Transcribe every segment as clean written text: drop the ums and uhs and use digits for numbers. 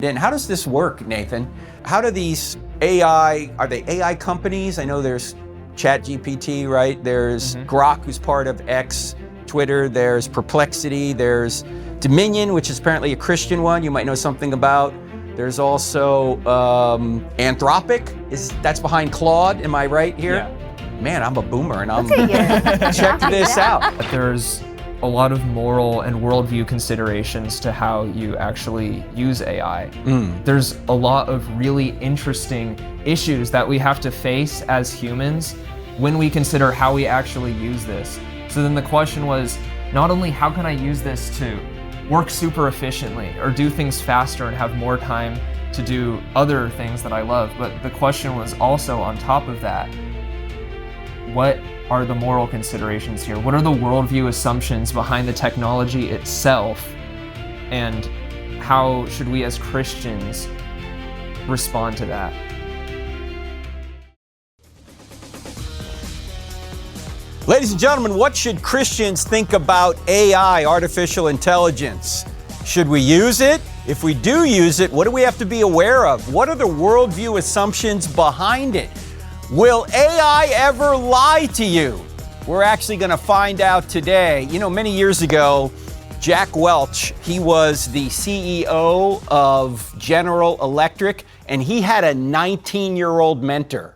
And how does this work, Nathan? How do these AI, are they AI companies? I know there's ChatGPT, right? There's Grok, who's part of X, Twitter. There's Perplexity. There's Dominion, which is apparently a Christian one you might know something about. There's also Anthropic. That's behind Claude, am I right here? Yeah. Man, I'm a boomer and I'm Check this out. There's a lot of moral and worldview considerations to how you actually use AI. There's a lot of really interesting issues that we have to face as humans when we consider how we actually use this. So then the question was, not only how can I use this to work super efficiently or do things faster and have more time to do other things that I love, but the question was also on top of that, what are the moral considerations here? What are the worldview assumptions behind the technology itself? And how should we as Christians respond to that? Ladies and gentlemen, what should Christians think about AI, artificial intelligence? Should we use it? If we do use it, what do we have to be aware of? What are the worldview assumptions behind it? Will AI ever lie to you? We're actually going to find out today. You know, many years ago, Jack Welch, he was the CEO of General Electric, and he had a 19-year-old mentor.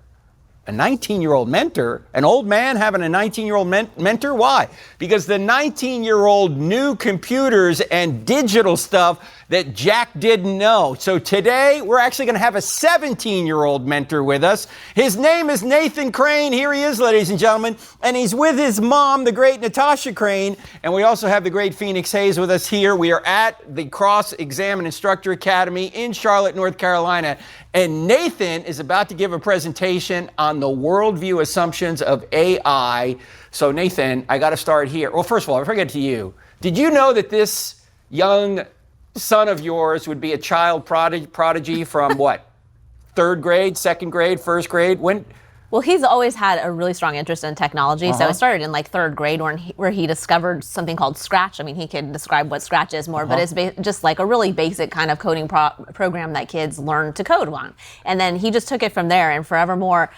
A 19-year-old mentor? An old man having a 19-year-old mentor? Why? Because the 19-year-old knew computers and digital stuff that Jack didn't know. So today, we're actually going to have a 17-year-old mentor with us. His name is Nathan Crane. Here he is, ladies and gentlemen. And he's with his mom, the great Natasha Crane. And we also have the great Phoenix Hayes with us here. We are at the Cross-Exam and Instructor Academy in Charlotte, North Carolina. And Nathan is about to give a presentation on the worldview assumptions of AI. So Nathan, I got to start here. Well, first of all, before I get to you, did you know that this young son of yours would be a child prodigy from what? Third grade, second grade, first grade? When? Well, he's always had a really strong interest in technology. So it started in like third grade where he discovered something called Scratch. I mean, he can describe what Scratch is more, but it's just like a really basic kind of coding program that kids learn to code on. And then he just took it from there, and forevermore,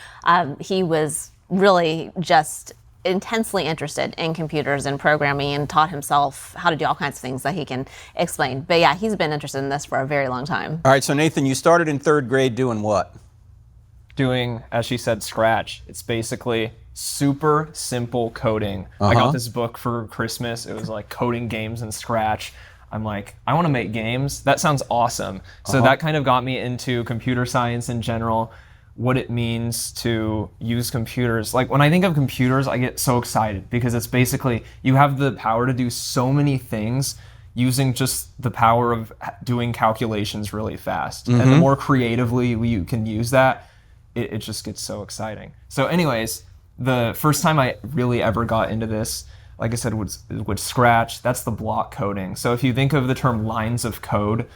he was really just intensely interested in computers and programming and taught himself how to do all kinds of things that he can explain. But yeah, he's been interested in this for a very long time. All right, so Nathan, you started in third grade doing what? Doing, as she said, Scratch. It's basically super simple coding. I got this book for Christmas. It was like coding games in Scratch. I'm like, I want to make games. That sounds awesome. So that kind of got me into computer science in general, what it means to use computers. Like when I think of computers, I get so excited because it's basically, you have the power to do so many things using just the power of doing calculations really fast. And the more creatively you can use that, it just gets so exciting. So anyways, the first time I really ever got into this, like I said, was Scratch. That's the block coding. So if you think of the term lines of code,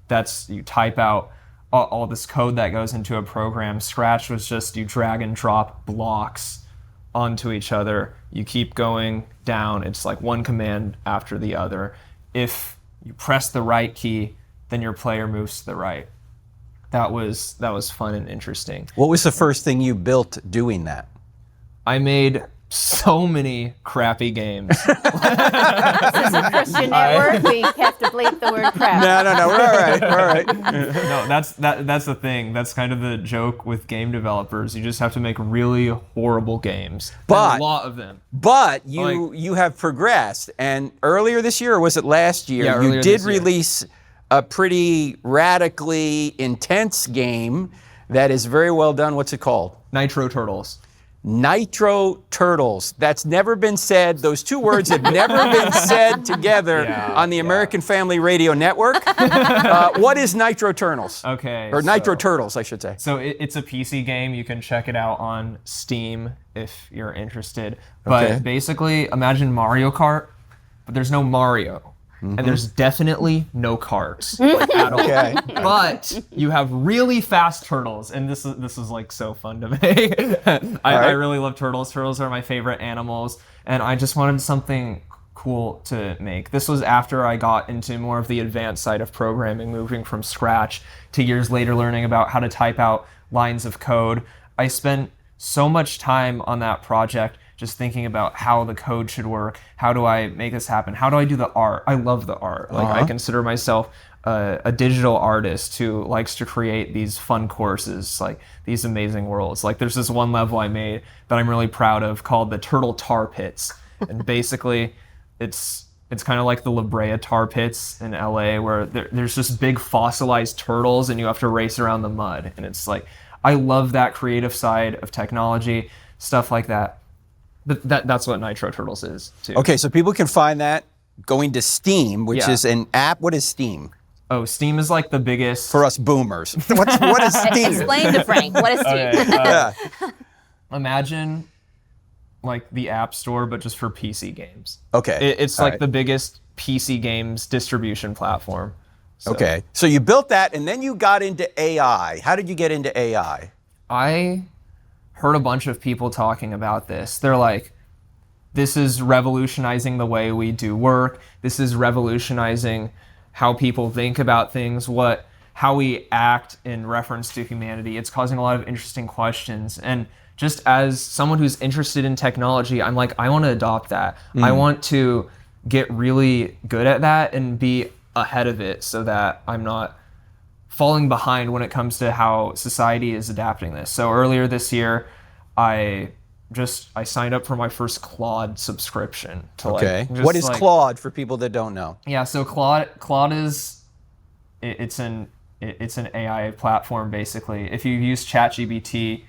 that's you type out all this code that goes into a program. Scratch was just you drag and drop blocks onto each other. You keep going down. It's like one command after the other. If you press the right key, then your player moves to the right. That was fun and interesting. What was the first thing you built doing that? I made so many crappy games. This is a Christian network. We have to bleep the word crap. No, we're all right. No, that's the thing. That's kind of the joke with game developers. You just have to make really horrible games. But and a lot of them. But you have progressed, and earlier this year, or was it last year? Yeah, you did release a pretty radically intense game that is very well done. What's it called? Nitro Turtles. Nitro Turtles. That's never been said. Those two words have never been said together on the American Family Radio Network. What is Nitro Turtles? Okay. Or Nitro Turtles, I should say. So it's a PC game. You can check it out on Steam if you're interested. But basically, imagine Mario Kart, but there's no Mario. And there's definitely no carts at all. But you have really fast turtles, and this is like so fun to make. I really love turtles. Turtles are my favorite animals, and I just wanted something cool to make. This was after I got into more of the advanced side of programming, moving from scratch to years later learning about how to type out lines of code. I spent so much time on that project just thinking about how the code should work. How do I make this happen? How do I do the art? I love the art. Like I consider myself a digital artist who likes to create these fun courses, like these amazing worlds. Like there's this one level I made that I'm really proud of called the Turtle Tar Pits. And basically it's kind of like the La Brea tar pits in LA where there's just big fossilized turtles and you have to race around the mud. And it's like, I love that creative side of technology, stuff like that. That's what Nitro Turtles is too. Okay, so people can find that going to Steam, which is an app. What is Steam? Oh, Steam is like the biggest... For us boomers. What is Steam? Explain to Frank, what is Steam? Okay, imagine like the App Store, but just for PC games. Okay. It's like the biggest PC games distribution platform. So. Okay. So you built that and then you got into AI. How did you get into AI? I heard a bunch of people talking about this. They're like, this is revolutionizing the way we do work. This is revolutionizing how people think about things, how we act in reference to humanity. It's causing a lot of interesting questions. And just as someone who's interested in technology, I'm like, I want to adopt that. I want to get really good at that and be ahead of it so that I'm not falling behind when it comes to how society is adapting this. So earlier this year, I signed up for my first Claude subscription. What is Claude for people that don't know? Yeah, so Claude is it's an AI platform basically. If you use ChatGPT,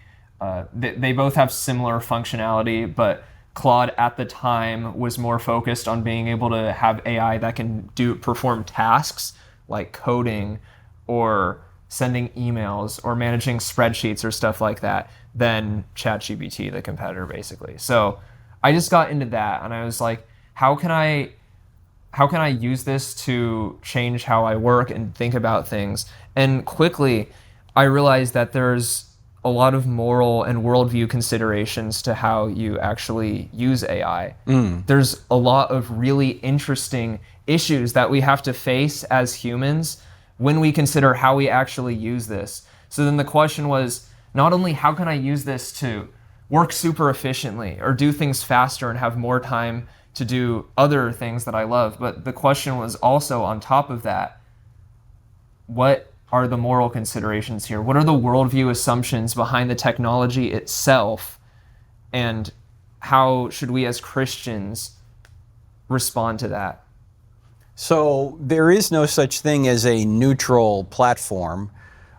they both have similar functionality, but Claude at the time was more focused on being able to have AI that can perform tasks like coding or sending emails or managing spreadsheets or stuff like that than ChatGPT, the competitor, basically. So I just got into that and I was like, how can I use this to change how I work and think about things? And quickly, I realized that there's a lot of moral and worldview considerations to how you actually use AI. There's a lot of really interesting issues that we have to face as humans when we consider how we actually use this. So then the question was, not only how can I use this to work super efficiently or do things faster and have more time to do other things that I love, but the question was also on top of that, what are the moral considerations here? What are the worldview assumptions behind the technology itself? And how should we as Christians respond to that? So there is no such thing as a neutral platform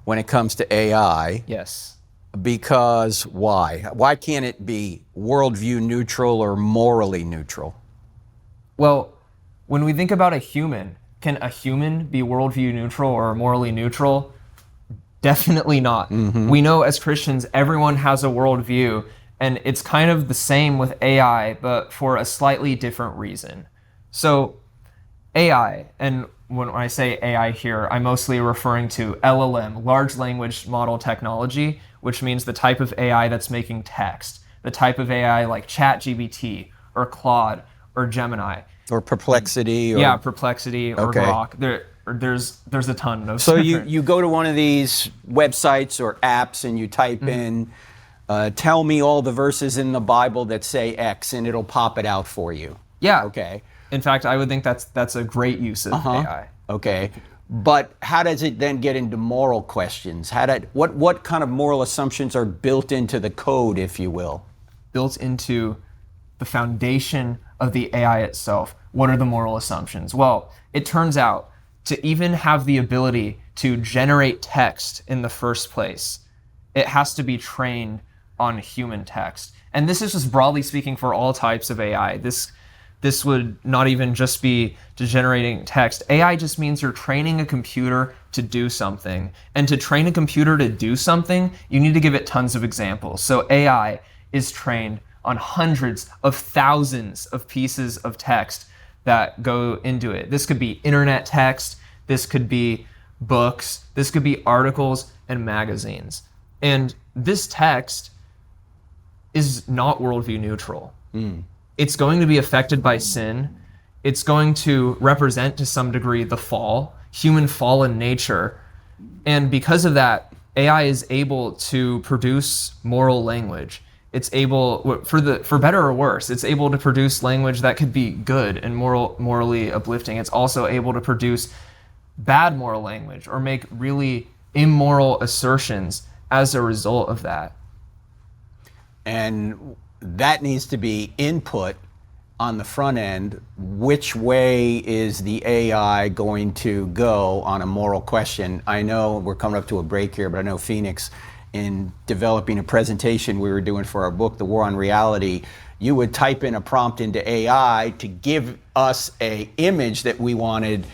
when it comes to AI. Yes. Because why? Why can't it be worldview neutral or morally neutral? Well, when we think about a human, can a human be worldview neutral or morally neutral? Definitely not. We know as Christians, everyone has a worldview, and it's kind of the same with AI, but for a slightly different reason. So AI, and when I say AI here, I'm mostly referring to LLM, large language model technology, which means the type of AI that's making text, the type of AI like ChatGPT or Claude or Gemini. Or Perplexity? Perplexity or Grok. There's a ton of. So you go to one of these websites or apps and you type in, tell me all the verses in the Bible that say X, and it'll pop it out for you. Yeah. Okay. In fact, I would think that's a great use of AI. Okay. But how does it then get into moral questions? What kind of moral assumptions are built into the code, if you will? Built into the foundation of the AI itself. What are the moral assumptions? Well, it turns out to even have the ability to generate text in the first place, it has to be trained on human text. And this is just broadly speaking for all types of AI. This would not even just be to generating text. AI just means you're training a computer to do something. And to train a computer to do something, you need to give it tons of examples. So AI is trained on hundreds of thousands of pieces of text that go into it. This could be internet text, this could be books, this could be articles and magazines. And this text is not worldview neutral. It's going to be affected by sin. it's going to represent to some degree the fall, human fallen nature. And because of that, AI is able to produce moral language. It's able, for better or worse, it's able to produce language that could be good and morally uplifting. It's also able to produce bad moral language or make really immoral assertions as a result of that. And that needs to be input on the front end. Which way is the AI going to go on a moral question? I know we're coming up to a break here, but I know Phoenix, in developing a presentation we were doing for our book, The War on Reality, you would type in a prompt into AI to give us an image that we wanted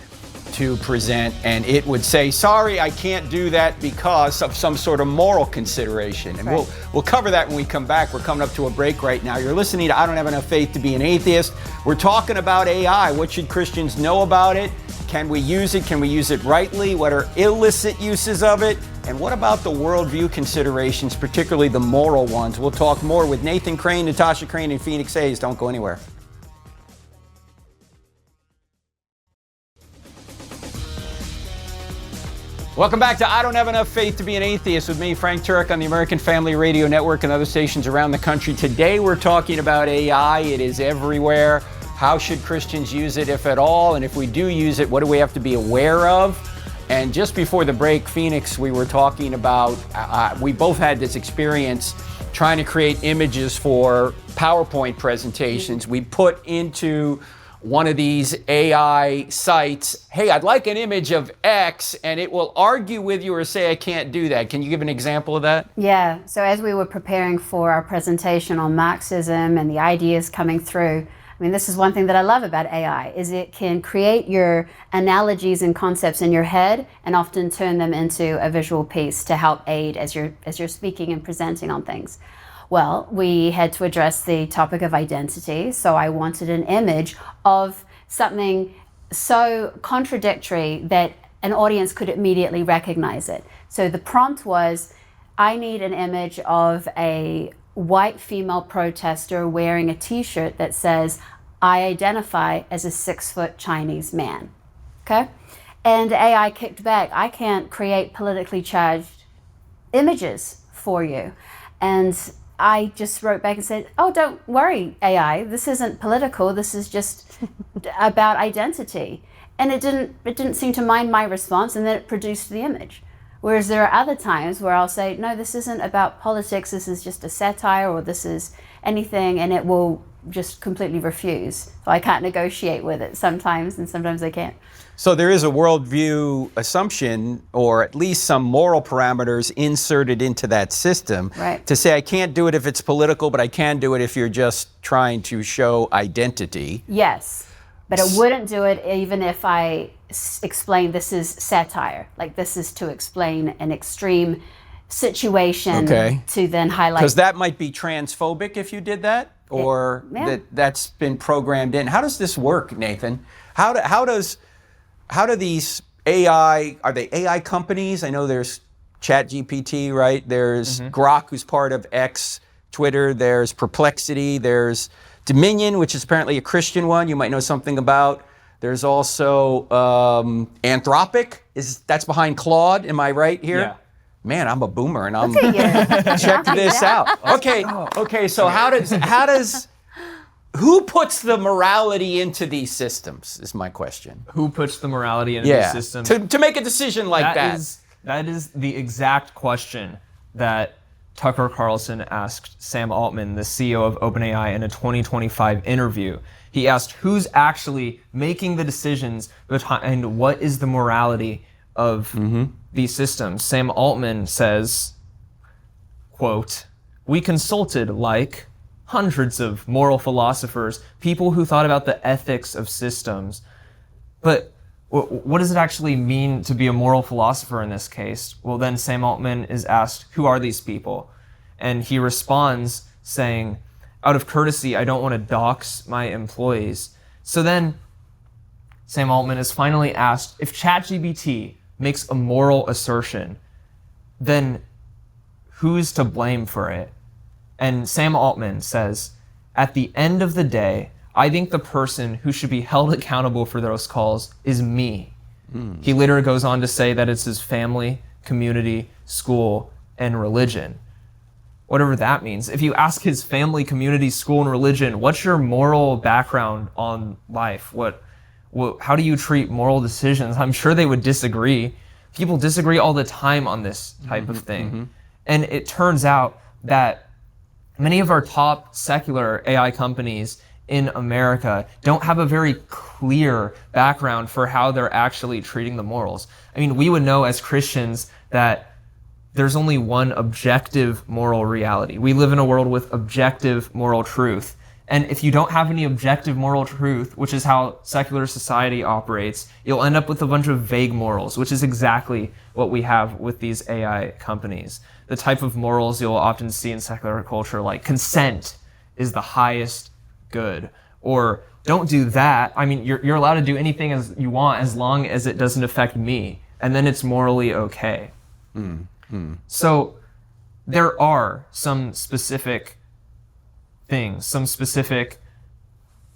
to present, and it would say, sorry, I can't do that because of some sort of moral consideration. And we'll cover that when we come back. We're coming up to a break right now. You're listening to I Don't Have Enough Faith to Be an Atheist. We're talking about AI. What should Christians know about it? Can we use it? Can we use it rightly? What are illicit uses of it? And what about the worldview considerations, particularly the moral ones? We'll talk more with Nathan Crane, Natasha Crane, and Phoenix Hayes. Don't go anywhere. Welcome back to I Don't Have Enough Faith to Be an Atheist with me, Frank Turek, on the American Family Radio Network and other stations around the country. Today we're talking about AI. It is everywhere. How should Christians use it, if at all? And if we do use it, what do we have to be aware of? And just before the break, Phoenix, we were talking about, we both had this experience trying to create images for PowerPoint presentations. We put into one of these AI sites, hey, I'd like an image of X, and it will argue with you or say, I can't do that. Can you give an example of that? Yeah, so as we were preparing for our presentation on Marxism and the ideas coming through, I mean, this is one thing that I love about AI, is it can create your analogies and concepts in your head and often turn them into a visual piece to help aid as you're speaking and presenting on things. Well, we had to address the topic of identity, so I wanted an image of something so contradictory that an audience could immediately recognize it. So the prompt was, I need an image of a white female protester wearing a t-shirt that says, I identify as a 6-foot Chinese man, okay? And AI kicked back, I can't create politically charged images for you. And I just wrote back and said, oh, don't worry, AI, this isn't political, this is just about identity. And it didn't seem to mind my response, and then it produced the image. Whereas there are other times where I'll say, no, this isn't about politics, this is just a satire, or this is anything, and it will just completely refuse. So I can't negotiate with it sometimes, and sometimes I can't. So there is a worldview assumption, or at least some moral parameters inserted into that system, right, to say I can't do it if it's political, but I can do it if you're just trying to show identity. Yes, but it wouldn't do it even if I explain this is satire, like this is to explain an extreme situation, okay, to then highlight. Because that might be transphobic if you did that, or that's been programmed in. How does this work, Nathan? How do these AI, are they AI companies? I know there's ChatGPT, right? There's Grok, who's part of X, Twitter. There's Perplexity. There's Dominion, which is apparently a Christian one you might know something about. There's also Anthropic. That's behind Claude. Am I right here? Yeah. Man, I'm a boomer, and I'm check this out. Okay. So how does who puts the morality into these systems is my question. Who puts the morality into these systems? To make a decision like that. That is the exact question that Tucker Carlson asked Sam Altman, the CEO of OpenAI, in a 2025 interview. He asked, who's actually making the decisions behind what is the morality of these systems? Sam Altman says, quote, we consulted hundreds of moral philosophers, people who thought about the ethics of systems. But what does it actually mean to be a moral philosopher in this case? Well, then Sam Altman is asked, who are these people? And he responds saying, out of courtesy, I don't want to dox my employees. So then Sam Altman is finally asked, if ChatGPT makes a moral assertion, then who's to blame for it? And Sam Altman says, at the end of the day, I think the person who should be held accountable for those calls is me. He later goes on to say that it's his family, community, school, and religion. Whatever that means. If you ask his family, community, school, and religion, what's your moral background on life? How do you treat moral decisions? I'm sure they would disagree. People disagree all the time on this type of thing. And it turns out that many of our top secular AI companies in America don't have a very clear background for how they're actually treating the morals. I mean, we would know as Christians that there's only one objective moral reality. We live in a world with objective moral truth. And if you don't have any objective moral truth, which is how secular society operates, you'll end up with a bunch of vague morals, which is exactly what we have with these AI companies. The type of morals you'll often see in secular culture, like consent is the highest good, or don't do that. I mean, you're allowed to do anything as you want as long as it doesn't affect me, and then it's morally okay. So there are some specific things, some specific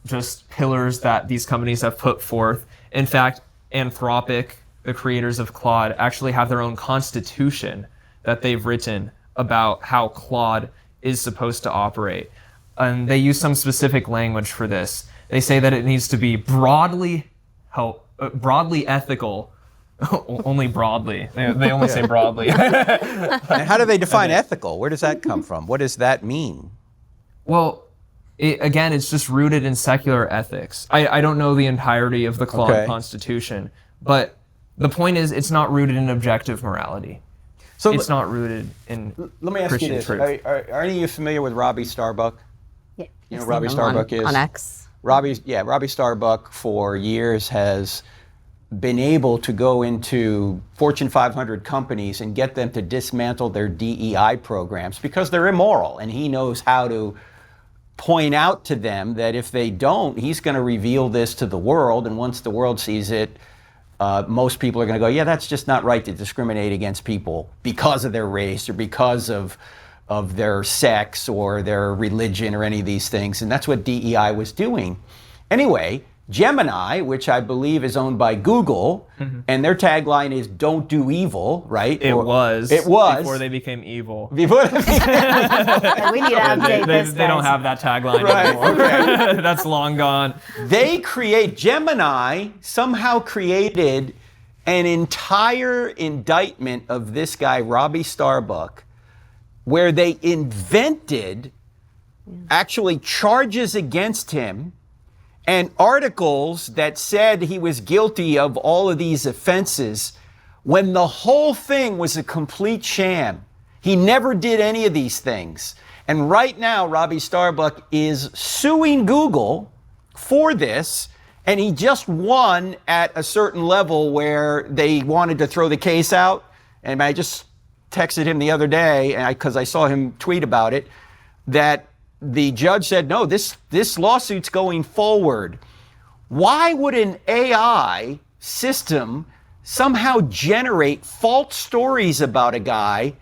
just pillars that these companies have put forth. In fact, Anthropic, the creators of Claude, actually have their own constitution that they've written about how Claude is supposed to operate. And they use some specific language for this. They say that it needs to be broadly ethical. Only broadly. They only say broadly. And how do they define ethical? Where does that come from? What does that mean? Well, it's just rooted in secular ethics. I don't know the entirety of the Claude Constitution, but the point is it's not rooted in objective morality. So it's not rooted in Let me ask Christian you this. truth. Are any of you familiar with Robbie Starbuck? Yeah. You know who Robbie Starbuck is? On X. Robbie Starbuck for years has been able to go into Fortune 500 companies and get them to dismantle their DEI programs because they're immoral, and he knows how to point out to them that if they don't, he's going to reveal this to the world, and once the world sees it, most people are going to go, yeah, that's just not right to discriminate against people because of their race or because of their sex or their religion or any of these things. And that's what DEI was doing. Anyway, Gemini, which I believe is owned by Google, and their tagline is "Don't do evil," right? It was before they became evil. We need to update this. They don't have that tagline anymore. Okay. That's long gone. Gemini somehow created an entire indictment of this guy, Robbie Starbuck, where they invented actually charges against him and articles that said he was guilty of all of these offenses when the whole thing was a complete sham. He never did any of these things. And right now, Robbie Starbuck is suing Google for this, and he just won at a certain level where they wanted to throw the case out. And I just texted him the other day, because I saw him tweet about it, that the judge said, no, this lawsuit's going forward. Why would an AI system somehow generate false stories about a guy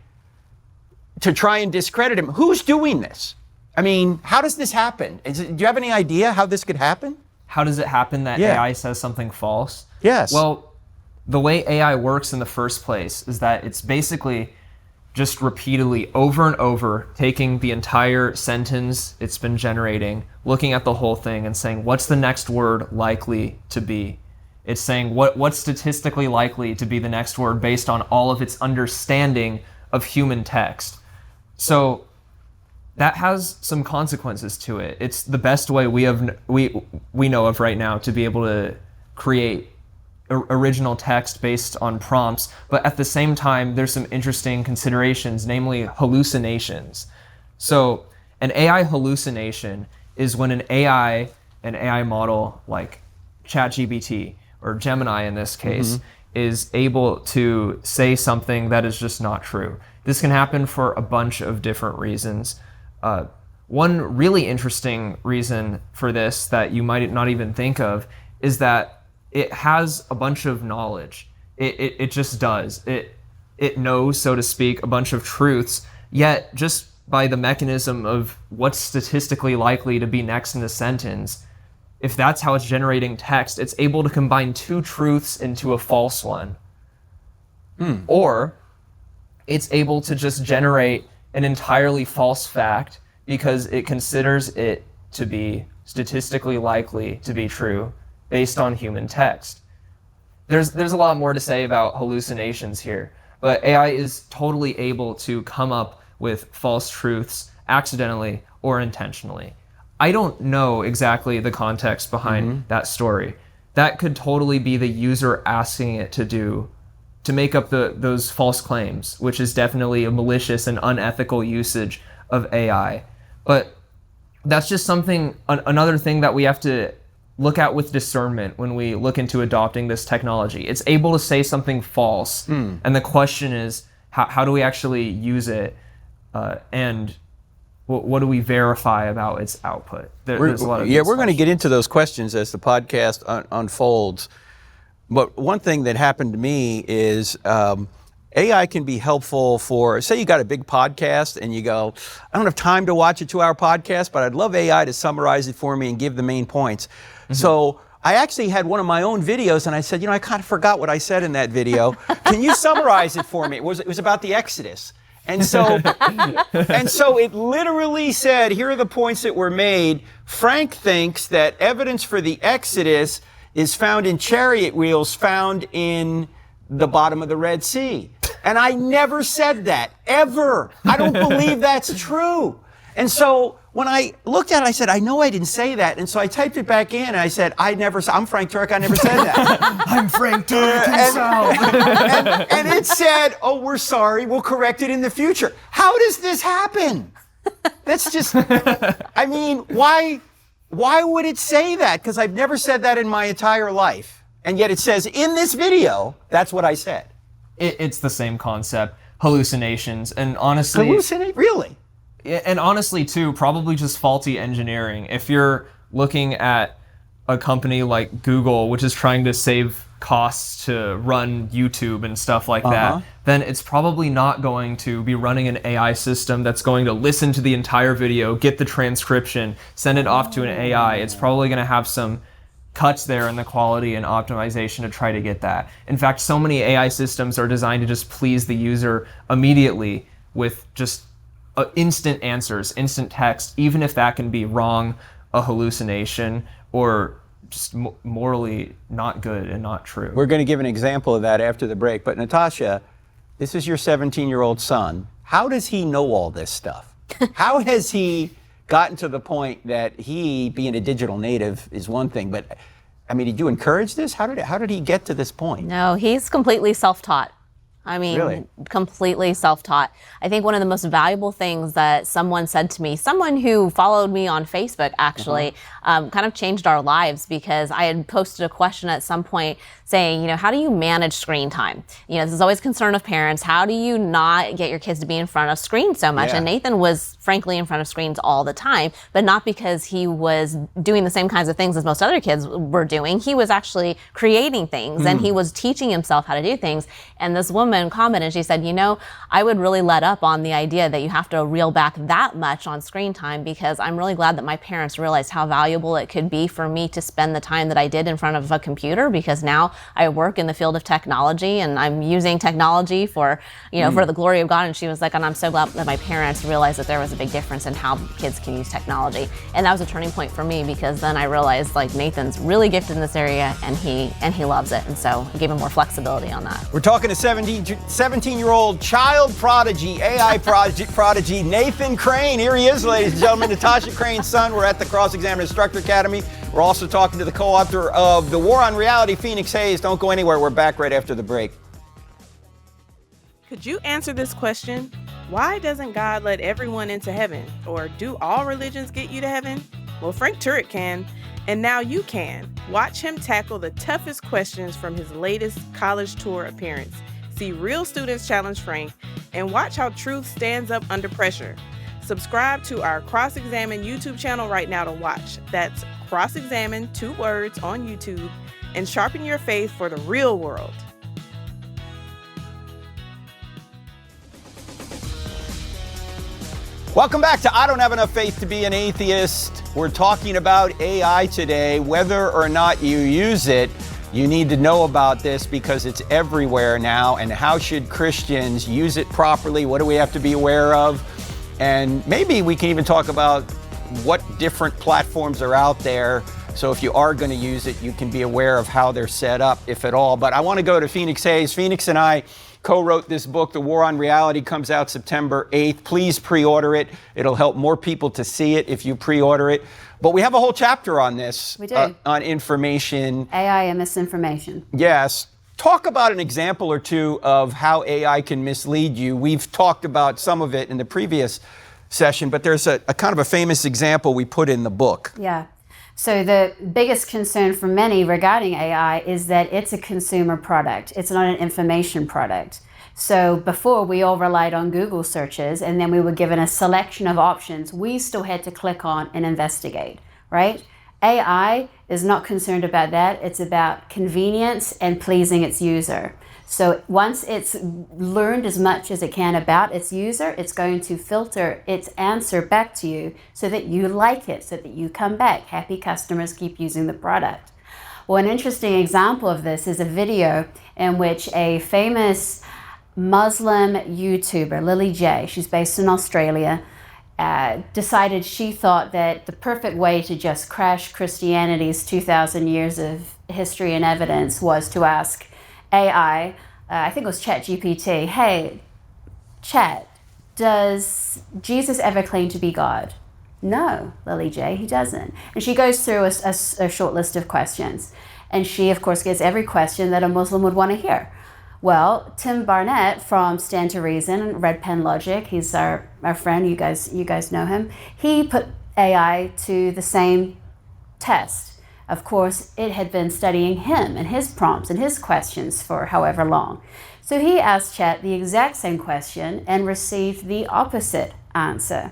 to try and discredit him? Who's doing this? I mean, how does this happen? Do you have any idea how this could happen? How does it happen that AI says something false? Yes. Well, the way AI works in the first place is that it's basically just repeatedly over and over taking the entire sentence it's been generating, looking at the whole thing and saying, what's the next word likely to be? It's saying what's statistically likely to be the next word based on all of its understanding of human text. So that has some consequences to it. It's the best way we know of right now to be able to create original text based on prompts, but at the same time, there's some interesting considerations, namely hallucinations. So an AI hallucination is when an AI model like ChatGPT or Gemini in this case is able to say something that is just not true. This can happen for a bunch of different reasons. One really interesting reason for this that you might not even think of is that it has a bunch of knowledge. It just does. It knows, so to speak, a bunch of truths, yet just by the mechanism of what's statistically likely to be next in the sentence, if that's how it's generating text, it's able to combine two truths into a false one. Or it's able to just generate an entirely false fact because it considers it to be statistically likely to be true based on human text. There's a lot more to say about hallucinations here, but AI is totally able to come up with false truths accidentally or intentionally. I don't know exactly the context behind that story. That could totally be the user asking it to make up those false claims, which is definitely a malicious and unethical usage of AI. But that's just another thing that we have to look at with discernment when we look into adopting this technology. It's able to say something false, and the question is, how do we actually use it, and what do we verify about its output? There's a lot of we're going to get into those questions as the podcast unfolds. But one thing that happened to me is AI can be helpful for, say you got a big podcast and you go, I don't have time to watch a 2-hour podcast, but I'd love AI to summarize it for me and give the main points. So I actually had one of my own videos and I said, I kind of forgot what I said in that video. Can you summarize it for me? It was about the Exodus. And so it literally said, here are the points that were made. Frank thinks that evidence for the Exodus is found in chariot wheels found in the bottom of the Red Sea. And I never said that, ever. I don't believe that's true. And so when I looked at it, I said, I know I didn't say that. And so I typed it back in and I said, I'm Frank Turek, I never said that. I'm Frank Turek himself. And it said, oh, we're sorry, we'll correct it in the future. How does this happen? That's just, I mean, why would it say that? Because I've never said that in my entire life. And yet it says in this video, that's what I said. It's the same concept, hallucinations, and honestly... Really? And honestly, too, probably just faulty engineering. If you're looking at a company like Google, which is trying to save costs to run YouTube and stuff like that, then it's probably not going to be running an AI system that's going to listen to the entire video, get the transcription, send it off to an AI. It's probably going to have some cuts there in the quality and optimization to try to get that. In fact, so many AI systems are designed to just please the user immediately with just instant answers, instant text, even if that can be wrong, a hallucination, or just morally not good and not true. We're going to give an example of that after the break. But Natasha, this is your 17-year-old son. How does he know all this stuff? How has he gotten to the point that he, being a digital native, is one thing, but I mean, did you encourage this? How did he get to this point? No, he's completely self-taught. I mean, really? Completely self-taught. I think one of the most valuable things that someone said to me, someone who followed me on Facebook actually, kind of changed our lives, because I had posted a question at some point saying, how do you manage screen time? This is always a concern of parents. How do you not get your kids to be in front of screens so much? Yeah. And Nathan was frankly in front of screens all the time, but not because he was doing the same kinds of things as most other kids were doing. He was actually creating things and he was teaching himself how to do things. And this woman commented, she said, I would really let up on the idea that you have to reel back that much on screen time, because I'm really glad that my parents realized how valuable it could be for me to spend the time that I did in front of a computer, because now I work in the field of technology and I'm using technology for, for the glory of God. And she was like, and I'm so glad that my parents realized that there was a big difference in how kids can use technology. And that was a turning point for me, because then I realized Nathan's really gifted in this area and he loves it. And so I gave him more flexibility on that. We're talking to 17-year-old child prodigy, AI prodigy, Nathan Crane. Here he is, ladies and gentlemen, Natasha Crane's son. We're at the Cross-Examiner Instructor Academy. We're also talking to the co-author of The War on Reality, Phoenix Hayes. Don't go anywhere. We're back right after the break. Could you answer this question? Why doesn't God let everyone into heaven? Or do all religions get you to heaven? Well, Frank Turek can, and now you can. Watch him tackle the toughest questions from his latest college tour appearance. See real students challenge Frank, and watch how truth stands up under pressure. Subscribe to our Cross-Examine YouTube channel right now to watch. That's Cross-Examine, 2 words, on YouTube, and sharpen your faith for the real world. Welcome back to I Don't Have Enough Faith to Be an Atheist. We're talking about AI today. Whether or not you use it, you need to know about this because it's everywhere now. And how should Christians use it properly? What do we have to be aware of? And maybe we can even talk about what different platforms are out there. So if you are going to use it, you can be aware of how they're set up, if at all. But I want to go to Phoenix Hayes. Phoenix and I co-wrote this book, The War on Reality, comes out September 8th. Please pre-order it. It'll help more people to see it if you pre-order it. But we have a whole chapter on this. We do. On information. AI and misinformation. Yes. Talk about an example or two of how AI can mislead you. We've talked about some of it in the previous session, but there's a kind of a famous example we put in the book. Yeah. So the biggest concern for many regarding AI is that it's a consumer product. It's not an information product. So before, we all relied on Google searches, and then we were given a selection of options we still had to click on and investigate, right? AI is not concerned about that. It's about convenience and pleasing its user. So once it's learned as much as it can about its user, it's going to filter its answer back to you so that you like it, so that you come back. Happy customers keep using the product. Well, an interesting example of this is a video in which a famous Muslim YouTuber, Lily J, she's based in Australia, decided she thought that the perfect way to just crash Christianity's 2,000 years of history and evidence was to ask AI, I think it was ChatGPT, hey, Chat, does Jesus ever claim to be God? No, Lily J, he doesn't. And she goes through a short list of questions. And she, of course, gets every question that a Muslim would want to hear. Well, Tim Barnett from Stand to Reason, Red Pen Logic, he's our friend, you guys know him. He put AI to the same test. Of course, it had been studying him and his prompts and his questions for however long. So he asked Chat the exact same question and received the opposite answer.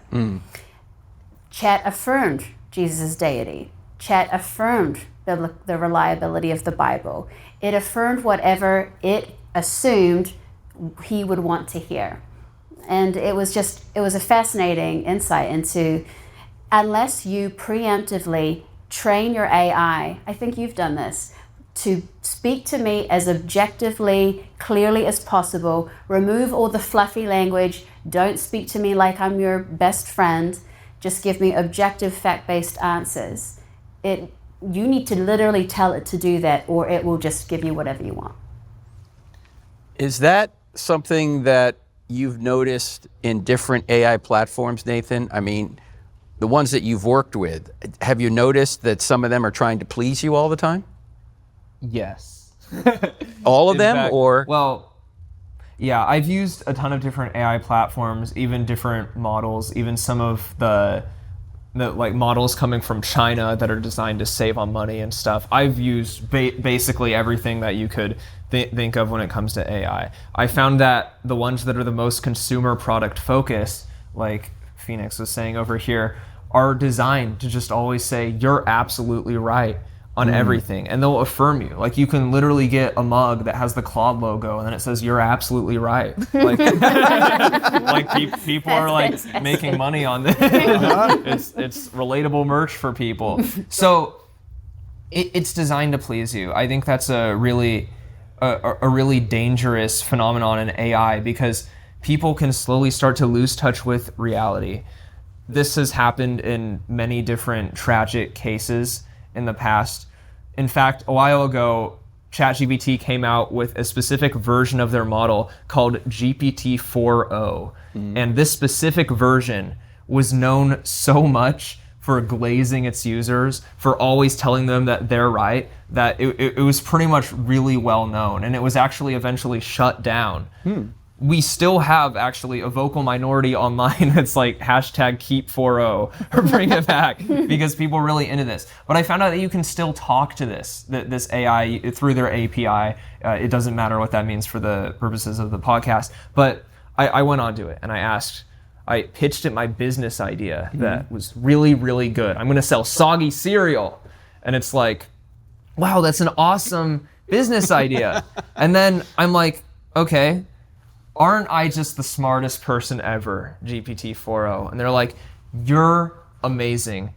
Chat affirmed Jesus' deity. Chat affirmed the reliability of the Bible. It affirmed whatever it assumed he would want to hear. And it was a fascinating insight into, unless you preemptively train your AI, I think you've done this, to speak to me as objectively, clearly as possible, remove all the fluffy language, don't speak to me like I'm your best friend, just give me objective, fact-based answers. You need to literally tell it to do that, or it will just give you whatever you want. Is that something that you've noticed in different AI platforms, Nathan? I mean, the ones that you've worked with, have you noticed that some of them are trying to please you all the time? Yes. All of them, fact, or? Well, yeah, I've used a ton of different AI platforms, even different models, even some of the like models coming from China that are designed to save on money and stuff. I've used basically everything that you could think of when it comes to AI. I found that the ones that are the most consumer product focused, like Phoenix was saying over here, are designed to just always say, you're absolutely right on everything. And they'll affirm you. Like, you can literally get a mug that has the Claude logo and then it says, you're absolutely right. Like, people are like making money on this. It's relatable merch for people. So it's designed to please you. I think that's a really dangerous phenomenon in AI, because people can slowly start to lose touch with reality. This has happened in many different tragic cases in the past. In fact, a while ago, ChatGPT came out with a specific version of their model called GPT-4o. And this specific version was known so much for glazing its users, for always telling them that they're right, that it was pretty much really well known. And it was actually eventually shut down. We still have actually a vocal minority online that's like #keep40 or bring it back, because people are really into this. But I found out that you can still talk to this AI through their API. It doesn't matter what that means for the purposes of the podcast. But I went on to it and I pitched it my business idea that was really, really good. I'm gonna sell soggy cereal. And it's like, wow, that's an awesome business idea. And then I'm like, okay, aren't I just the smartest person ever, GPT-4o? And they're like, you're amazing.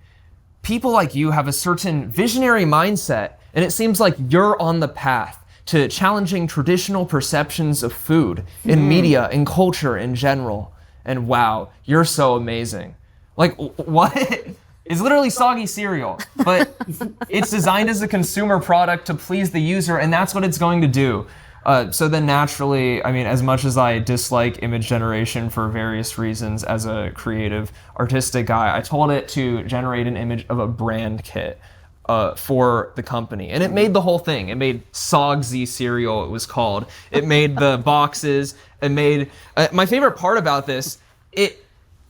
people like you have a certain visionary mindset, and it seems like you're on the path to challenging traditional perceptions of food in media and culture in general. And wow, you're so amazing. Like, what? It's literally soggy cereal, but it's designed as a consumer product to please the user, and that's what it's going to do. So then naturally, I mean, as much as I dislike image generation for various reasons as a creative, artistic guy, I told it to generate an image of a brand kit for the company. And it made the whole thing. It made Sogsy cereal, it was called. It made the boxes. It made, my favorite part about this,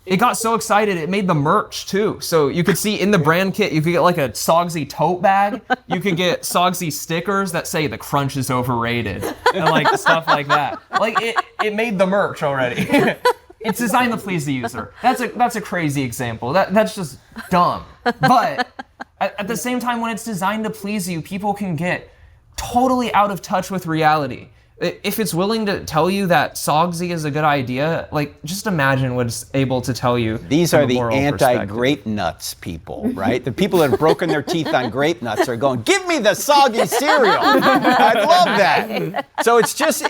it got so excited, it made the merch too. So you could see in the brand kit, you could get like a Sogsy tote bag. You could get Sogsy stickers that say the crunch is overrated and like stuff like that. Like it made the merch already. It's designed to please the user. That's a crazy example. That's just dumb. But at the same time, when it's designed to please you, people can get totally out of touch with reality. If it's willing to tell you that Sogsy is a good idea, like just imagine what it's able to tell you. These are the anti-grape nuts people, right? The people that have broken their teeth on grape nuts are going, give me the soggy cereal. I love that. So it's just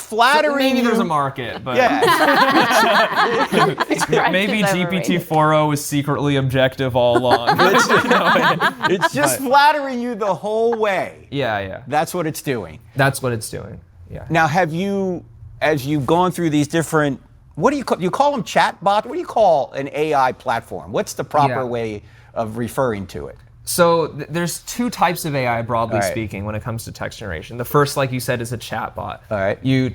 flattering. So maybe you. there's a market, but Yeah. maybe GPT-4o was secretly objective all along. It's just flattering you the whole way. Yeah. That's what it's doing. That's what it's doing. Yeah. Now, have you, as you've gone through these different, what do you call them chat bots? What do you call an AI platform? What's the proper way of referring to it? So there's two types of AI, broadly speaking, when it comes to text generation. The first, like you said, is a chat bot. All right. You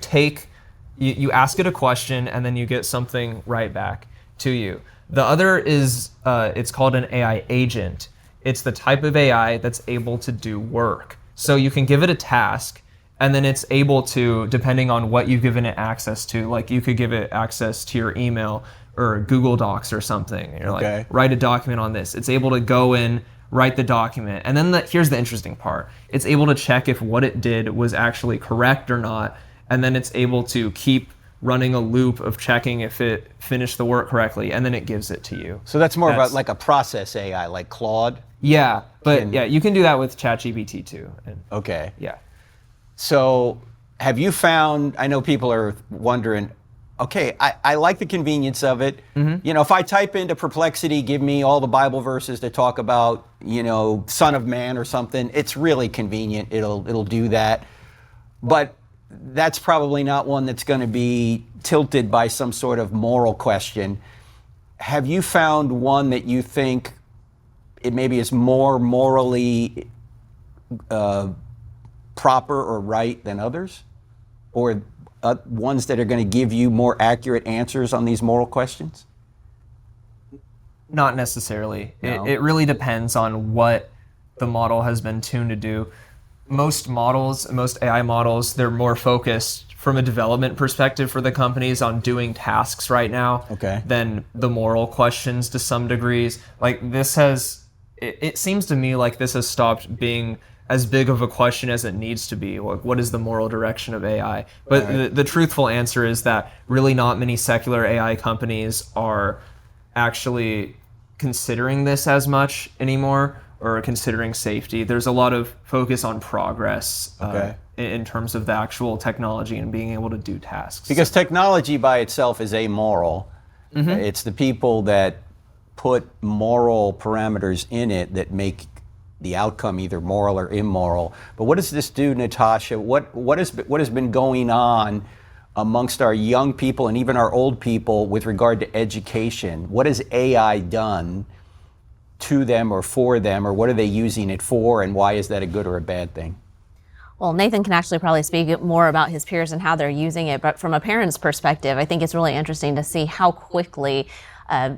ask it a question, and then you get something right back to you. The other is, it's called an AI agent. It's the type of AI that's able to do work. So you can give it a task, and then it's able to, depending on what you've given it access to, like you could give it access to your email or Google Docs or something. And you're like, write a document on this. It's able to go in, write the document. And then here's the interesting part. It's able to check if what it did was actually correct or not. And then it's able to keep running a loop of checking if it finished the work correctly. And then it gives it to you. So that's more of like a process AI, like Claude? Yeah, but you can do that with ChatGPT too. Okay. Yeah. So have you found, I know people are wondering, okay, I like the convenience of it. You know, if I type into Perplexity, give me all the Bible verses that talk about, you know, Son of Man or something, it's really convenient. It'll do that. But that's probably not one that's going to be tilted by some sort of moral question. Have you found one that you think it maybe is more morally proper or right than others? Or ones that are going to give you more accurate answers on these moral questions? Not necessarily. No. It really depends on what the model has been tuned to do. Most AI models, they're more focused from a development perspective for the companies on doing tasks right now than the moral questions to some degrees. Like it seems to me like this has stopped being as big of a question as it needs to be. Like, what is the moral direction of AI? But the truthful answer is that really not many secular AI companies are actually considering this as much anymore or considering safety. There's a lot of focus on progress in terms of the actual technology and being able to do tasks. Because technology by itself is amoral. It's the people that put moral parameters in it that make the outcome either moral or immoral. But what does this do, Natasha? What has been going on amongst our young people and even our old people with regard to education? What has AI done to them or for them, or what are they using it for, and why is that a good or a bad thing? Well, Nathan can actually probably speak more about his peers and how they're using it, but from a parent's perspective, I think it's really interesting to see how quickly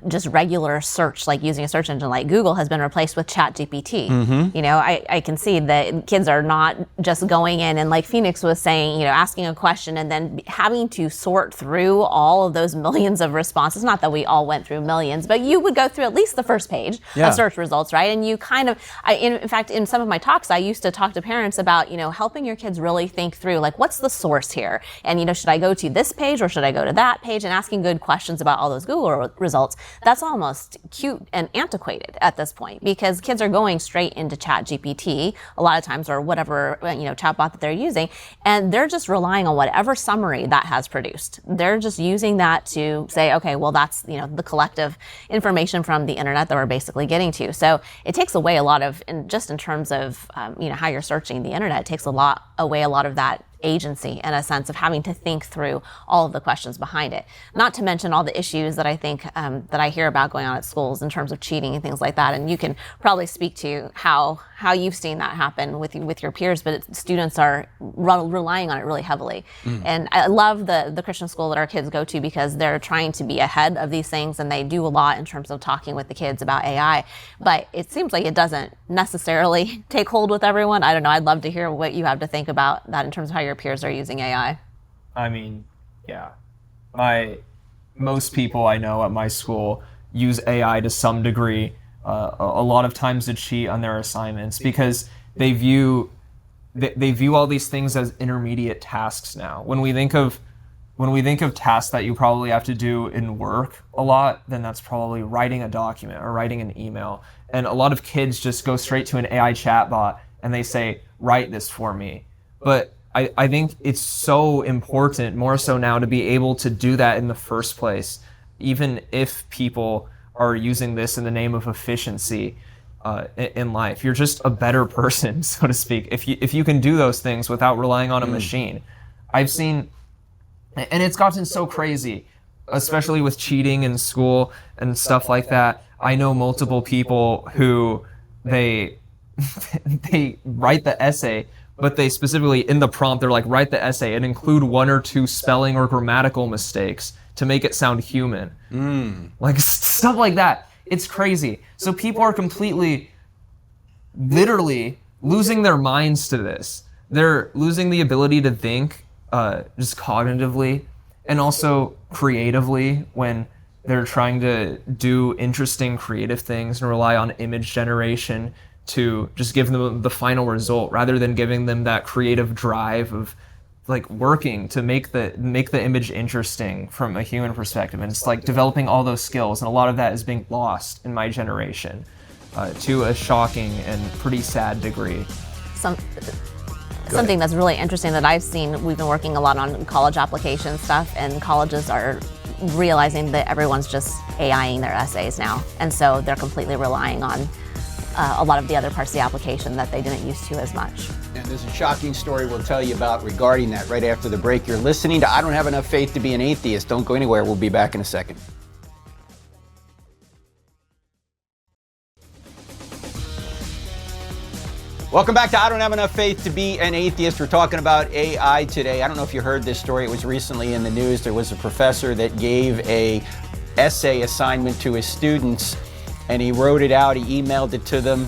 just regular search, like using a search engine like Google, has been replaced with ChatGPT. You know, I can see that kids are not just going in and, like Phoenix was saying, you know, asking a question and then having to sort through all of those millions of responses. Not that we all went through millions, but you would go through at least the first page of search results, right? And you kind of, in fact, in some of my talks, I used to talk to parents about, you know, helping your kids really think through, like, what's the source here? And, you know, should I go to this page or should I go to that page? And asking good questions about all those Google results. results, that's almost cute and antiquated at this point, because kids are going straight into ChatGPT a lot of times, or whatever, chatbot that they're using, and they're just relying on whatever summary that has produced. They're just using that to say, okay, well, that's, the collective information from the internet that we're basically getting to. So it takes away a lot of, just in terms of, how you're searching the internet, it takes away a lot of that agency and a sense of having to think through all of the questions behind it. Not to mention all the issues that I think that I hear about going on at schools in terms of cheating and things like that. And you can probably speak to how you've seen that happen with your peers, but students are relying on it really heavily. And I love the Christian school that our kids go to, because they're trying to be ahead of these things, and they do a lot in terms of talking with the kids about AI. But it seems like it doesn't necessarily take hold with everyone. I don't know. I'd love to hear what you have to think about that in terms of how your peers are using AI. I mean, yeah. Most people I know at my school use AI to some degree, a lot of times to cheat on their assignments, because they view all these things as intermediate tasks now. When we think of tasks that you probably have to do in work a lot, then that's probably writing a document or writing an email. And a lot of kids just go straight to an AI chatbot and they say, write this for me. But I think it's so important, more so now, to be able to do that in the first place, even if people are using this in the name of efficiency in life. You're just a better person, so to speak, if you can do those things without relying on a machine. I've seen, and it's gotten so crazy, especially with cheating in school and stuff like that. I know multiple people who they write the essay, but they specifically, in the prompt, they're like, write the essay and include 1 or 2 spelling or grammatical mistakes to make it sound human. Like stuff like that. It's crazy. So people are completely, literally losing their minds to this. They're losing the ability to think just cognitively and also creatively when they're trying to do interesting creative things and rely on image generation to just give them the final result, rather than giving them that creative drive of like working to make the image interesting from a human perspective. And it's like developing all those skills, and a lot of that is being lost in my generation to a shocking and pretty sad degree. Something that's really interesting that I've seen, we've been working a lot on college application stuff, and colleges are realizing that everyone's just AIing their essays now. And so they're completely relying on a lot of the other parts of the application that they didn't used to as much. And there's a shocking story we'll tell you about regarding that right after the break. You're listening to I Don't Have Enough Faith to Be an Atheist. Don't go anywhere. We'll be back in a second. Welcome back to I Don't Have Enough Faith to Be an Atheist. We're talking about AI today. I don't know if you heard this story. It was recently in the news. There was a professor that gave a essay assignment to his students, and he wrote it out. He emailed it to them,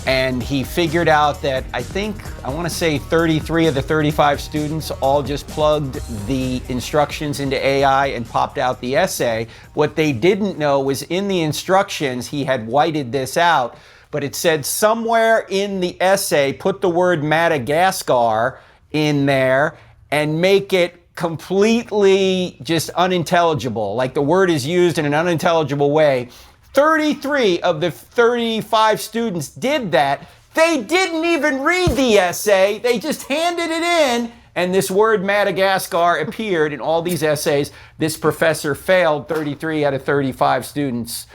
and he figured out that I want to say 33 of the 35 students all just plugged the instructions into AI and popped out the essay. What they didn't know was in the instructions, he had whited this out, but it said somewhere in the essay, put the word Madagascar in there and make it completely just unintelligible. Like the word is used in an unintelligible way. 33 of the 35 students did that. They didn't even read the essay. They just handed it in, and this word Madagascar appeared in all these essays. This professor failed 33 out of 35 students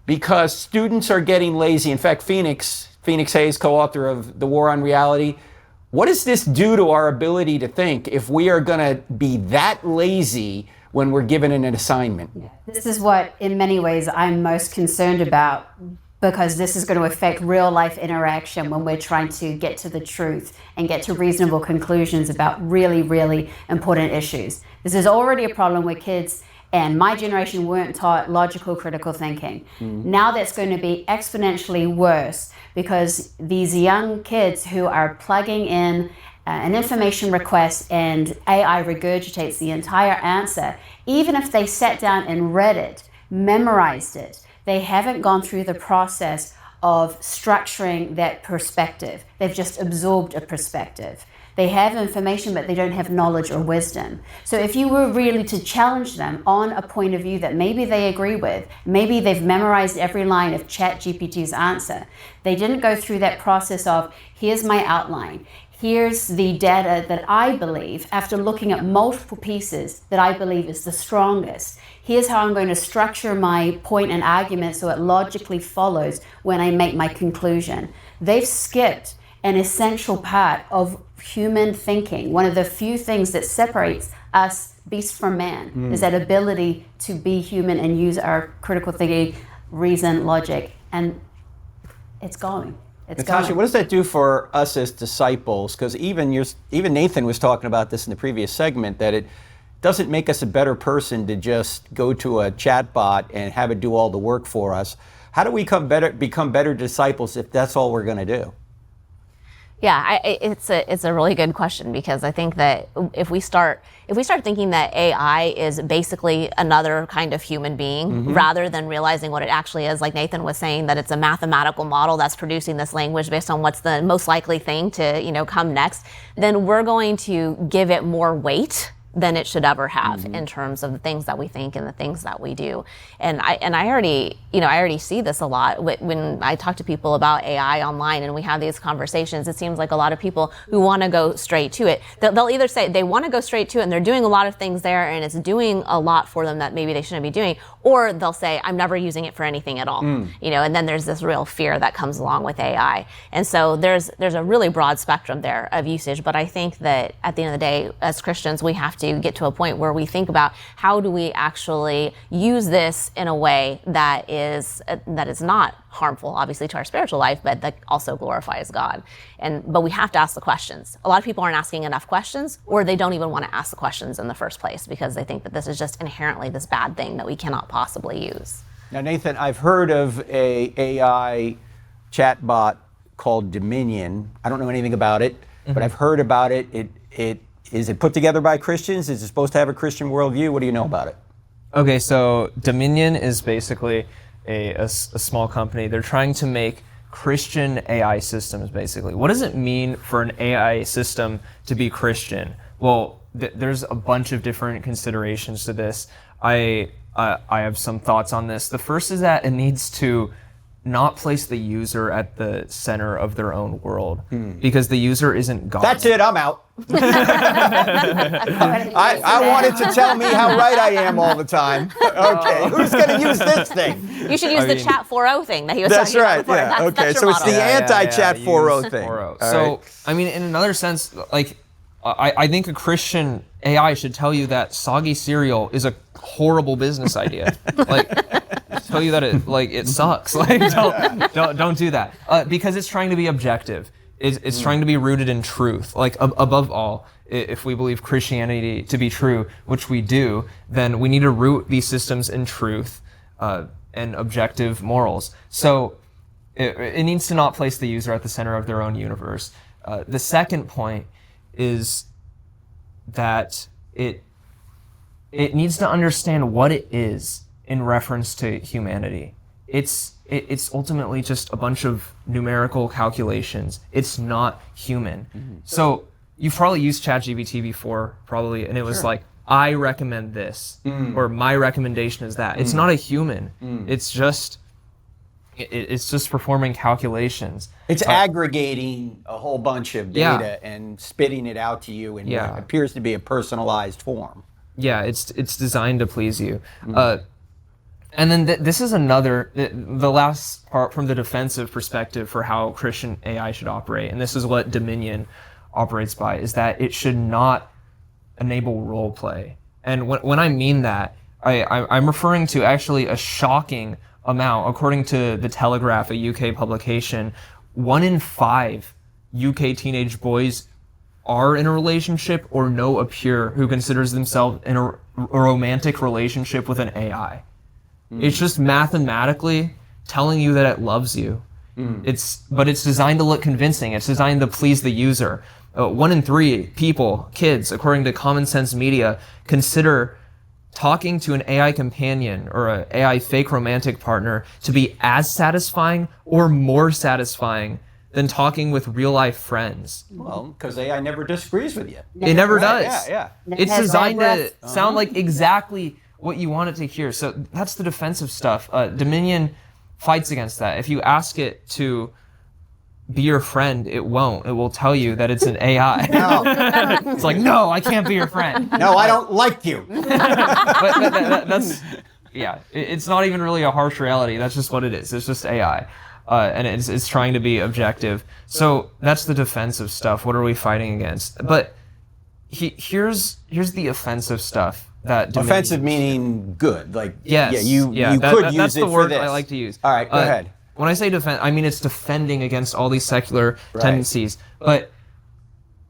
because students are getting lazy. In fact, Phoenix Hayes, co-author of The War on Reality, what does this do to our ability to think if we are going to be that lazy when we're given an assignment? This is what, in many ways, I'm most concerned about, because this is going to affect real life interaction when we're trying to get to the truth and get to reasonable conclusions about really, really important issues. This is already a problem where kids and my generation weren't taught logical, critical thinking. Now that's going to be exponentially worse, because these young kids who are plugging in an information request and AI regurgitates the entire answer, even if they sat down and read it, memorized it, they haven't gone through the process of structuring that perspective. They've just absorbed a perspective. They have information, but they don't have knowledge or wisdom. So if you were really to challenge them on a point of view that maybe they agree with, maybe they've memorized every line of ChatGPT's answer, they didn't go through that process of, here's my outline, here's the data that I believe, after looking at multiple pieces, that I believe is the strongest. Here's how I'm going to structure my point and argument so it logically follows when I make my conclusion. They've skipped an essential part of human thinking. One of the few things that separates us, beast from man, is that ability to be human and use our critical thinking, reason, logic, and it's gone. Natasha, what does that do for us as disciples? Because even Nathan was talking about this in the previous segment, that it doesn't make us a better person to just go to a chatbot and have it do all the work for us. How do we become better disciples if that's all we're going to do? Yeah, it's a really good question, because I think that if we start thinking that AI is basically another kind of human being, rather than realizing what it actually is, like Nathan was saying, that it's a mathematical model that's producing this language based on what's the most likely thing to come next, then we're going to give it more weight than it should ever have in terms of the things that we think and the things that we do. And I already see this a lot when I talk to people about AI online and we have these conversations. It seems like a lot of people who want to go straight to it, they'll either say they want to go straight to it and they're doing a lot of things there and it's doing a lot for them that maybe they shouldn't be doing, or they'll say, I'm never using it for anything at all. And then there's this real fear that comes along with AI. And so there's a really broad spectrum there of usage, but I think that at the end of the day, as Christians, we have to get to a point where we think about how do we actually use this in a way that is not harmful, obviously, to our spiritual life, but that also glorifies God. But we have to ask the questions. A lot of people aren't asking enough questions, or they don't even want to ask the questions in the first place because they think that this is just inherently this bad thing that we cannot possibly use. Now, Nathan, I've heard of a AI chatbot called Dominion. I don't know anything about it, but I've heard about it. Is it put together by Christians? Is it supposed to have a Christian worldview? What do you know about it? Okay, so Dominion is basically a small company. They're trying to make Christian AI systems, basically. What does it mean for an AI system to be Christian? Well, there's a bunch of different considerations to this. I have some thoughts on this. The first is that it needs to not place the user at the center of their own world, because the user isn't God. That's it, I'm out. I want it to tell me how right I am all the time. Okay, who's going to use this thing? You should use the Chat 4.0 thing that he was talking about before. Yeah. That's So your it's model. the anti-Chat 4.0 thing. So, I mean, in another sense, like, I think a Christian AI should tell you that soggy cereal is a horrible business idea. Like, tell you that it sucks. Like, don't do that. Because it's trying to be objective. It's trying to be rooted in truth. Like, above all, if we believe Christianity to be true, which we do, then we need to root these systems in truth and objective morals. So it needs to not place the user at the center of their own universe. The second point is that it needs to understand what it is in reference to humanity. It's ultimately just a bunch of numerical calculations. It's not human. So you've probably used ChatGPT before, and it was like, I recommend this, or my recommendation is that. It's not a human. It's just performing calculations. It's aggregating a whole bunch of data and spitting it out to you in what appears to be a personalized form. Yeah, it's designed to please you. And then this is the last part from the defensive perspective for how Christian AI should operate, and this is what Dominion operates by, is that it should not enable role play. And when I mean that, I'm referring to actually a shocking amount. According to The Telegraph, a UK publication, 1 in 5 UK teenage boys are in a relationship or know a peer who considers themselves in a romantic relationship with an AI. It's just mathematically telling you that it loves you. But it's designed to look convincing. It's designed to please the user. 1 in 3 people, kids, according to Common Sense Media, consider talking to an AI companion or an AI fake romantic partner to be as satisfying or more satisfying than talking with real life friends. Well, because AI never disagrees with you. It never Right, does. yeah. It's has designed bad to sound like exactly what you want it to hear. So that's the defensive stuff. Dominion fights against that. If you ask it to be your friend, it won't. It will tell you that it's an AI. No, It's like, no, I can't be your friend. no, I don't like you. But that's, yeah, it's not even really a harsh reality. That's just what it is. It's just AI. And it's trying to be objective. So that's the defensive stuff. What are we fighting against? But here's the offensive stuff. That Offensive meaning good, like yes, you could use that's it the for word this. I like to use. All right, go ahead. When I say defend, I mean it's defending against all these secular tendencies. But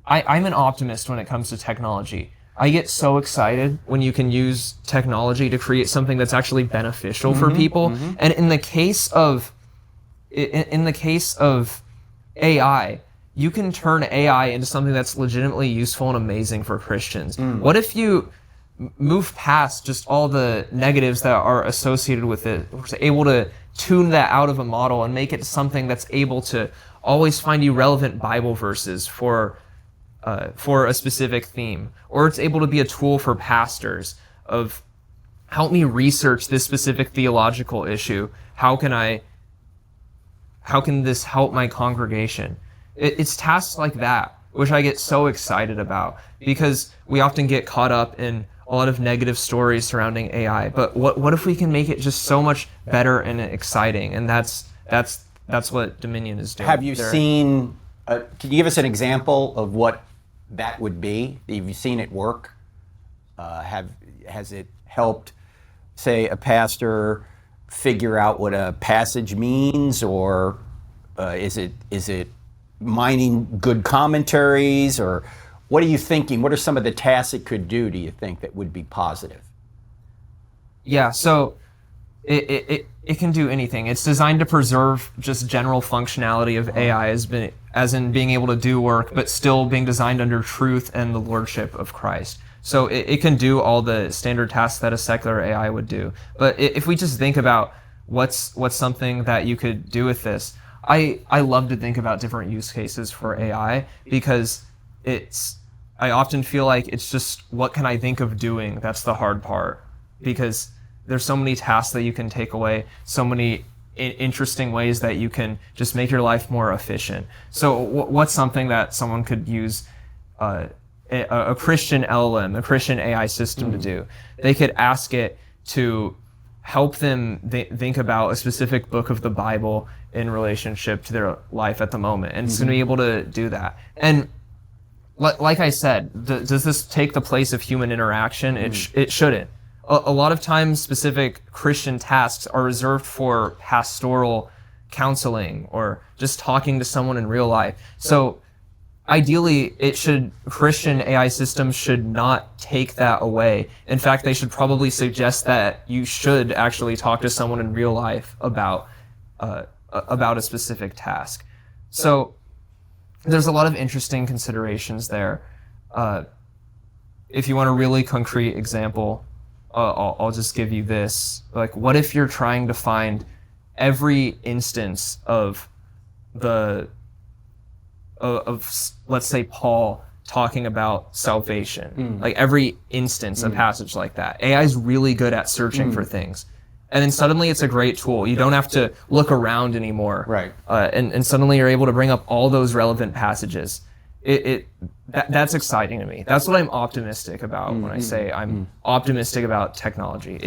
I'm an optimist when it comes to technology. I get so excited when you can use technology to create something that's actually beneficial for people. And in the case of AI, you can turn AI into something that's legitimately useful and amazing for Christians. What if you move past just all the negatives that are associated with it, was able to tune that out of a model and make it something that's able to always find you relevant Bible verses for a specific theme, or it's able to be a tool for pastors of help me research this specific theological issue. How can this help my congregation? It's tasks like that which I get so excited about, because we often get caught up in a lot of negative stories surrounding AI. But what if we can make it just so much better and exciting? And that's what Dominion is doing. Have you seen? Can you give us an example of what that would be? Have you seen it work? Has it helped, say, a pastor figure out what a passage means, or is it mining good commentaries, or what are you thinking? What are some of the tasks it could do, do you think, that would be positive? Yeah, so it can do anything. It's designed to preserve just general functionality of AI as in being able to do work, but still being designed under truth and the lordship of Christ. So it can do all the standard tasks that a secular AI would do. But if we just think about what's something that you could do with this, I love to think about different use cases for AI, because I often feel like it's just, what can I think of doing? That's the hard part, because there's so many tasks that you can take away, so many interesting ways that you can just make your life more efficient. So what's something that someone could use a Christian LLM, a Christian AI system to do? They could ask it to help them think about a specific book of the Bible in relationship to their life at the moment. And it's going to be able to do that. And like I said, does this take the place of human interaction? It shouldn't. A lot of times specific Christian tasks are reserved for pastoral counseling or just talking to someone in real life. So ideally, Christian AI systems should not take that away. In fact, they should probably suggest that you should actually talk to someone in real life about a specific task. So there's a lot of interesting considerations there. If you want a really concrete example, I'll just give you this. Like, what if you're trying to find every instance of let's say Paul talking about salvation, like every instance, a passage like that. AI is really good at searching for things. And then suddenly it's a great tool. You don't have to look around anymore. Right. And suddenly you're able to bring up all those relevant passages. That's exciting to me. That's what I'm optimistic about when I say I'm optimistic about technology.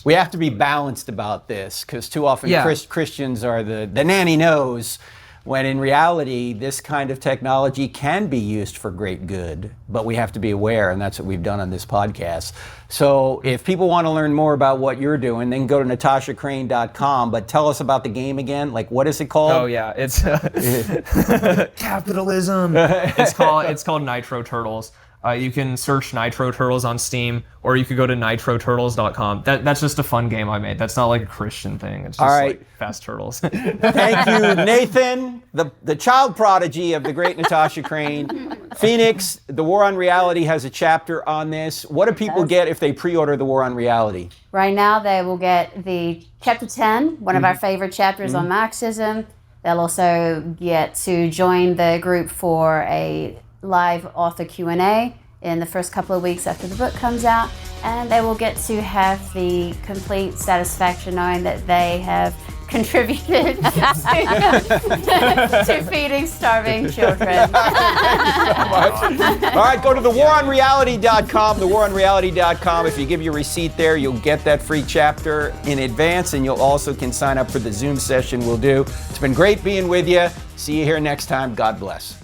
We have to be balanced about this, because too often Christians are the nanny knows, when in reality this kind of technology can be used for great good, but we have to be aware, and that's what we've done on this podcast. So if people want to learn more about what you're doing, then go to natashacrane.com, but tell us about the game again. Like, what is it called? Oh yeah, it's capitalism. It's called Nitro Turtles. You can search Nitro Turtles on Steam, or you could go to nitroturtles.com. That's just a fun game I made. That's not like a Christian thing. It's just like fast turtles. Thank you, Nathan, the child prodigy of the great Natasha Crane. Phoenix, The War on Reality has a chapter on this. What do people get if they pre-order The War on Reality? Right now, they will get the chapter 10, one of our favorite chapters on Marxism. They'll also get to join the group for a live author Q&A in the first couple of weeks after the book comes out, and they will get to have the complete satisfaction knowing that they have contributed to feeding starving children. All right, go to thewaronreality.com, thewaronreality.com. If you give your receipt there, you'll get that free chapter in advance, and you'll also can sign up for the Zoom session we'll do. It's been great being with you. See you here next time. God bless.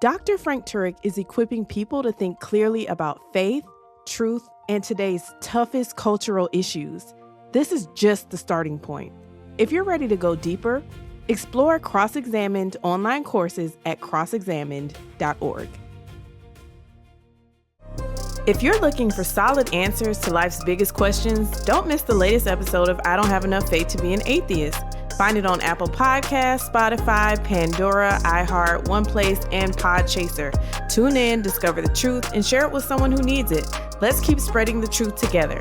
Dr. Frank Turek is equipping people to think clearly about faith, truth, and today's toughest cultural issues. This is just the starting point. If you're ready to go deeper, explore Cross-Examined online courses at crossexamined.org. If you're looking for solid answers to life's biggest questions, don't miss the latest episode of I Don't Have Enough Faith to Be an Atheist. Find it on Apple Podcasts, Spotify, Pandora, iHeart, OnePlace, and Podchaser. Tune in, discover the truth, and share it with someone who needs it. Let's keep spreading the truth together.